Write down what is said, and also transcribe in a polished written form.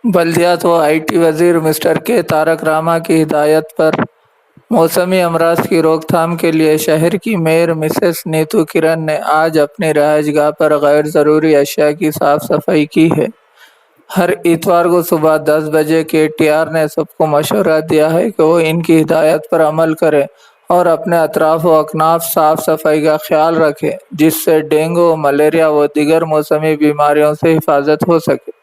بلدیات و I T وزیر mister کے تارک راما کی ہدایت پر موسمی امراض کی روک تھام کے لیے شہر کی میئر مسز نیتو کرن نے آج اپنی رہائش گاہ پر غیر ضروری اشیاء کی صاف صفائی کی ہے۔ ہر اتوار کو صبح 10 بجے کے ٹی آر نے سب کو مشورہ دیا ہے کہ وہ ان کی ہدایت پر عمل کریں اور اپنے اطراف و اکناف صاف صفائی کا خیال رکھیں، جس سے ڈینگو، ملیریا و دیگر موسمی بیماریوں سے حفاظت ہو سکے۔